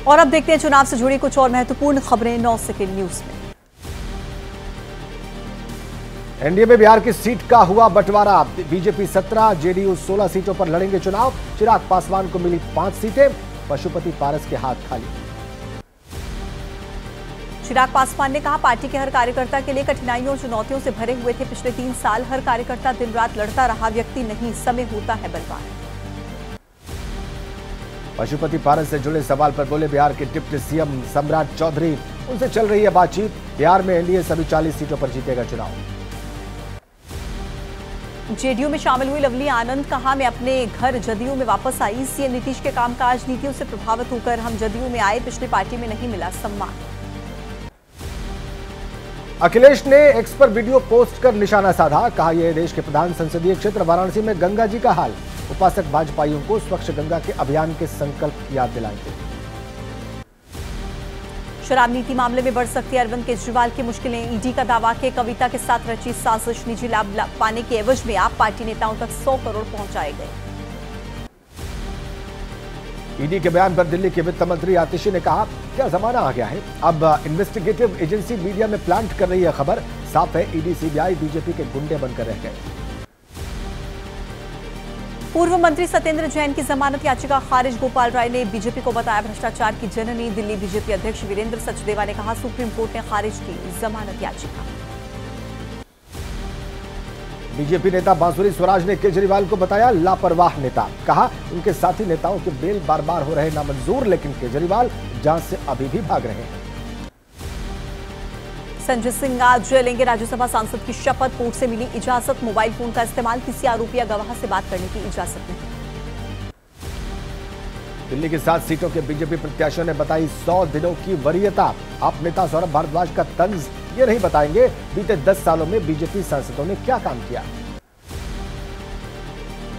और अब देखते हैं चुनाव से जुड़ी कुछ और महत्वपूर्ण खबरें 9 सेकंड न्यूज में। एनडीए में बिहार की सीट का हुआ बंटवारा। बीजेपी 17, जेडीयू 16 सीटों पर लड़ेंगे चुनाव। चिराग पासवान को मिली 5 सीटें, पशुपति पारस के हाथ खाली। चिराग पासवान ने कहा, पार्टी के हर कार्यकर्ता के लिए कठिनाइयों और चुनौतियों से भरे हुए थे पिछले 3 साल। हर कार्यकर्ता दिन रात लड़ता रहा, व्यक्ति नहीं समय होता है बलवान। पशुपति पारस से जुड़े सवाल पर बोले बिहार के डिप्टी सीएम सम्राट चौधरी, उनसे चल रही है बातचीत। बिहार में एनडीए सभी 40 सीटों पर जीतेगा चुनाव। जेडीयू में शामिल हुई लवली आनंद, कहा, मैं अपने घर जदयू में वापस आई। सीएम नीतीश के कामकाज नीतियों से प्रभावित होकर हम जदयू में आए, पिछली पार्टी में नहीं मिला सम्मान। अखिलेश ने एक्स पर वीडियो पोस्ट कर निशाना साधा, कहा यह देश के प्रधान संसदीय क्षेत्र वाराणसी में गंगा जी का हाल। उपासक भाजपाइयों को स्वच्छ गंगा के अभियान के संकल्प की याद दिलाएंगे। शराब नीति मामले में बढ़ सकती है अरविंद केजरीवाल की मुश्किलें। ईडी का दावा कि कविता के साथ रची साजिश, निजी लाभ पाने के एवज में आप पार्टी नेताओं तक 100 करोड़ पहुंचाए गए। ईडी के बयान पर दिल्ली के वित्त मंत्री आतिशी ने कहा, क्या जमाना आ गया है, अब इन्वेस्टिगेटिव एजेंसी मीडिया में प्लांट कर रही है खबर। साफ है ईडी सीबीआई बीजेपी के गुंडे बनकर रह गए। पूर्व मंत्री सत्येंद्र जैन की जमानत याचिका खारिज। गोपाल राय ने बीजेपी को बताया भ्रष्टाचार की जननी। दिल्ली बीजेपी अध्यक्ष वीरेंद्र सचदेवा ने कहा, सुप्रीम कोर्ट ने खारिज की जमानत याचिका। बीजेपी नेता बांसुरी स्वराज ने केजरीवाल को बताया लापरवाह नेता। कहा, उनके साथी नेताओं के बेल बार बार हो रहे नामंजूर, लेकिन केजरीवाल जांच से अभी भी भाग रहे हैं। संजय सिंह आज लेंगे राज्यसभा सांसद की शपथ। कोर्ट से मिली इजाजत, मोबाइल फोन का इस्तेमाल, किसी आरोपी या गवाह से बात करने की इजाजत नहीं। दिल्ली की 7 सीटों के बीजेपी प्रत्याशियों ने बताई 100 दिनों की वरीयता। आप नेता सौरभ भारद्वाज का तंज ये नहीं बताएंगे बीते 10 सालों में बीजेपी सांसदों ने क्या काम किया।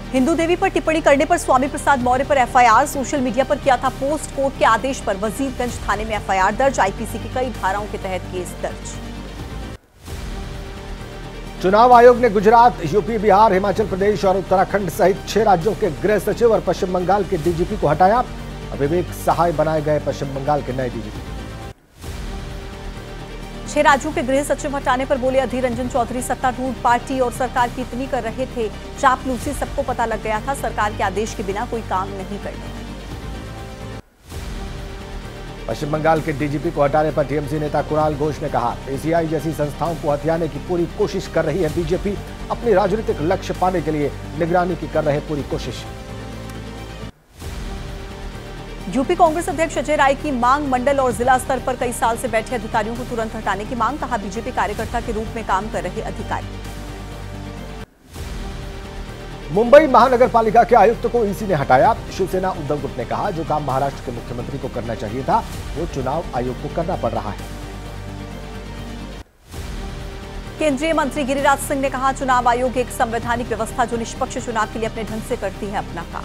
हिंदू देवी पर टिप्पणी करने पर स्वामी प्रसाद मौर्य पर एफआईआर। सोशल मीडिया पर किया था पोस्ट, कोर्ट के आदेश पर वजीरगंज थाने में एफआईआर दर्ज। आईपीसी की कई धाराओं के तहत केस दर्ज। चुनाव आयोग ने गुजरात, यूपी, बिहार, हिमाचल प्रदेश और उत्तराखंड सहित 6 राज्यों के गृह सचिव और पश्चिम बंगाल के डीजीपी को हटाया। विवेक सहाय बनाए गए पश्चिम बंगाल के नए डीजीपी। 6 राज्यों के गृह सचिव हटाने पर बोले अधीर रंजन चौधरी, सत्तारूढ़ पार्टी और सरकार की इतनी कर रहे थे चापलूसी, सबको पता लग गया था, सरकार के आदेश के बिना कोई काम नहीं करना। पश्चिम बंगाल के डीजीपी को हटाने पर टीएमसी नेता कुणाल घोष ने कहा, एसीआई जैसी संस्थाओं को हथियाने की पूरी कोशिश कर रही है बीजेपी। अपनी राजनीतिक लक्ष्य पाने के लिए निगरानी की कर रहे पूरी कोशिश। यूपी कांग्रेस अध्यक्ष अजय राय की मांग, मंडल और जिला स्तर पर कई साल से बैठे अधिकारियों को तुरंत हटाने की मांग। कहा, बीजेपी कार्यकर्ता के रूप में काम कर रहे अधिकारी। मुंबई महानगर पालिका के आयुक्त को ईसी ने हटाया। शिवसेना उद्धव गुट ने कहा, जो काम महाराष्ट्र के मुख्यमंत्री को करना चाहिए था वो चुनाव आयोग को करना पड़ रहा है। केंद्रीय मंत्री गिरिराज सिंह ने कहा, चुनाव आयोग एक संवैधानिक व्यवस्था जो निष्पक्ष चुनाव के लिए अपने ढंग से करती है अपना काम।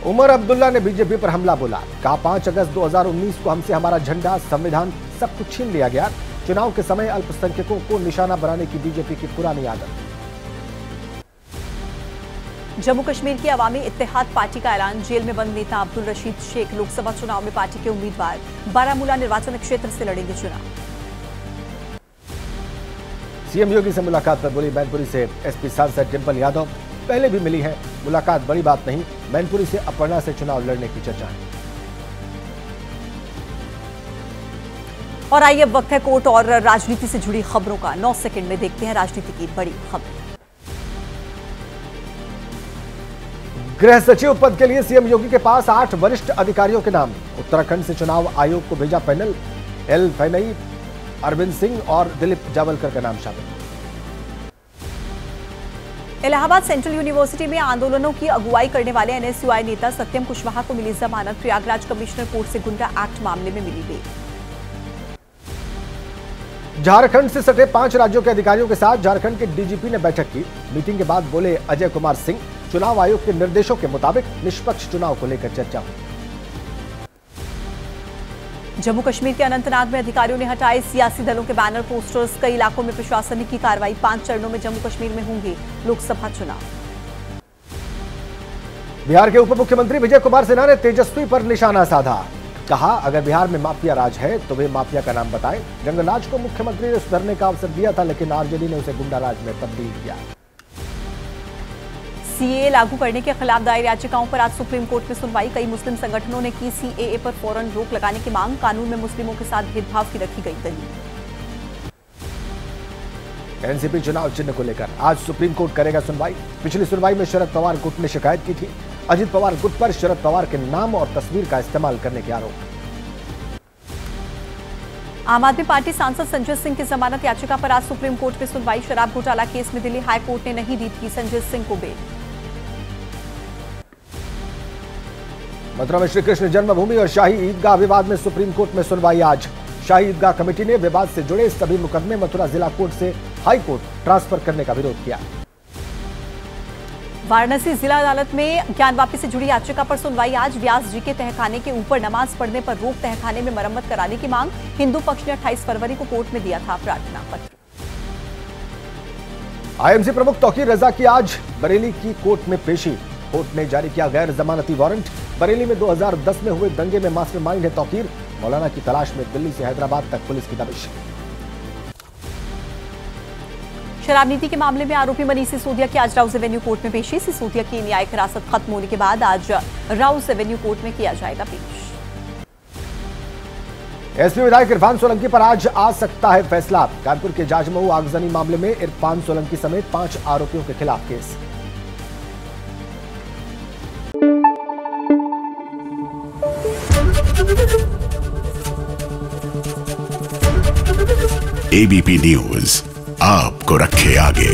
उमर अब्दुल्ला ने बीजेपी पर हमला बोला। कहा, 5 अगस्त 2019 को हमसे हमारा झंडा, संविधान सब कुछ छीन लिया गया। चुनाव के समय अल्पसंख्यकों को निशाना बनाने की बीजेपी की पुरानी आदत। जम्मू कश्मीर की अवामी इत्तेहाद पार्टी का ऐलान। जेल में बंद नेता अब्दुल रशीद शेख लोकसभा चुनाव में पार्टी के उम्मीदवार। बारामूला निर्वाचन क्षेत्र से लड़ेंगे चुनाव। सीएम योगी से मुलाकात पर बोली मैनपुरी से एसपी सांसद डिंपल यादव, पहले भी मिली है, मुलाकात बड़ी बात नहीं। मैनपुरी से अपर्णा से चुनाव लड़ने की चर्चा है। और आइए अब वक्त है कोर्ट और राजनीति से जुड़ी खबरों का। 9 सेकंड में देखते हैं राजनीति की बड़ी खबर। गृह सचिव पद के लिए सीएम योगी के पास 8 वरिष्ठ अधिकारियों के नाम। उत्तराखंड से चुनाव आयोग को भेजा पैनल। एल फैनई, अरविंद सिंह और दिलीप जावलकर का नाम शामिल। इलाहाबाद सेंट्रल यूनिवर्सिटी में आंदोलनों की अगुवाई करने वाले एनएसयूआई नेता सत्यम कुशवाहा को मिली जमानत। प्रयागराज कमिश्नर कोर्ट से गुंडा एक्ट मामले में मिली बेल। झारखंड से सटे 5 राज्यों के अधिकारियों के साथ झारखंड के डीजीपी ने बैठक की। मीटिंग के बाद बोले अजय कुमार सिंह, चुनाव आयोग के निर्देशों के मुताबिक निष्पक्ष चुनाव को लेकर चर्चा हुई। जम्मू कश्मीर के अनंतनाग में अधिकारियों ने हटाए सियासी दलों के बैनर पोस्टर्स। कई इलाकों में प्रशासनिक की कार्रवाई। 5 चरणों में जम्मू कश्मीर में होंगे लोकसभा चुनाव। बिहार के उप मुख्यमंत्री विजय कुमार सिन्हा ने तेजस्वी पर निशाना साधा। कहा, अगर बिहार में माफिया राज है तो वे माफिया का नाम बताएं। जंगलराज को मुख्यमंत्री ने सुधरने का अवसर दिया था, लेकिन आरजेडी ने उसे गुंडा राज में तब्दील किया। सीएए लागू करने के खिलाफ दायर याचिकाओं पर आज सुप्रीम कोर्ट में सुनवाई। कई मुस्लिम संगठनों ने की सीएए पर फौरन रोक लगाने की मांग। कानून में मुस्लिमों के साथ भेदभाव की रखी गई दलील। एनसीपी चुनाव चिन्ह को लेकर आज सुप्रीम कोर्ट करेगा सुनवाई। पिछली सुनवाई में शरद पवार गुट ने शिकायत की थी अजित पवार गुट पर शरद पवार के नाम और तस्वीर का इस्तेमाल करने के आरोप। आम आदमी पार्टी सांसद संजय सिंह की जमानत याचिका पर आज सुप्रीम कोर्ट में सुनवाई। शराब घोटाला केस में दिल्ली हाई कोर्ट ने नहीं दी थी संजय सिंह को बेल। मथुरा में श्रीकृष्ण जन्मभूमि और शाही ईदगाह विवाद में सुप्रीम कोर्ट में सुनवाई आज। शाही ईदगाह कमेटी ने विवाद से जुड़े सभी मुकदमे मथुरा जिला कोर्ट से हाई कोर्ट ट्रांसफर करने का विरोध किया। वाराणसी जिला अदालत में ज्ञान वापी से जुड़ी याचिका पर सुनवाई आज। व्यास जी के तहखाने के ऊपर नमाज पढ़ने पर रोक, तहखाने में मरम्मत कराने की मांग। हिंदू पक्ष ने 28 फरवरी को कोर्ट में दिया था प्रार्थना पत्र। आईएमसी प्रमुख तौकीर रजा की आज बरेली की कोर्ट में पेशी। कोर्ट ने जारी किया गैर जमानती वारंट। बरेली में 2010 में हुए दंगे में मास्टरमाइंड है तौकीर। मौलाना की तलाश में दिल्ली से हैदराबाद तक पुलिस की दबिश। शराब नीति के मामले में आरोपी मनीष सिसोदिया की आज राउस एवेन्यू कोर्ट में पेशी। सिसोदिया की न्यायिक हिरासत खत्म होने के बाद आज राउस एवेन्यू कोर्ट में किया जाएगा पेश। एसपी विधायक इरफान सोलंकी पर आज आ सकता है फैसला। कानपुर के जाजमऊ आगजनी मामले में इरफान सोलंकी समेत 5 आरोपियों के खिलाफ केस। एबीपी न्यूज आपको रखे आगे।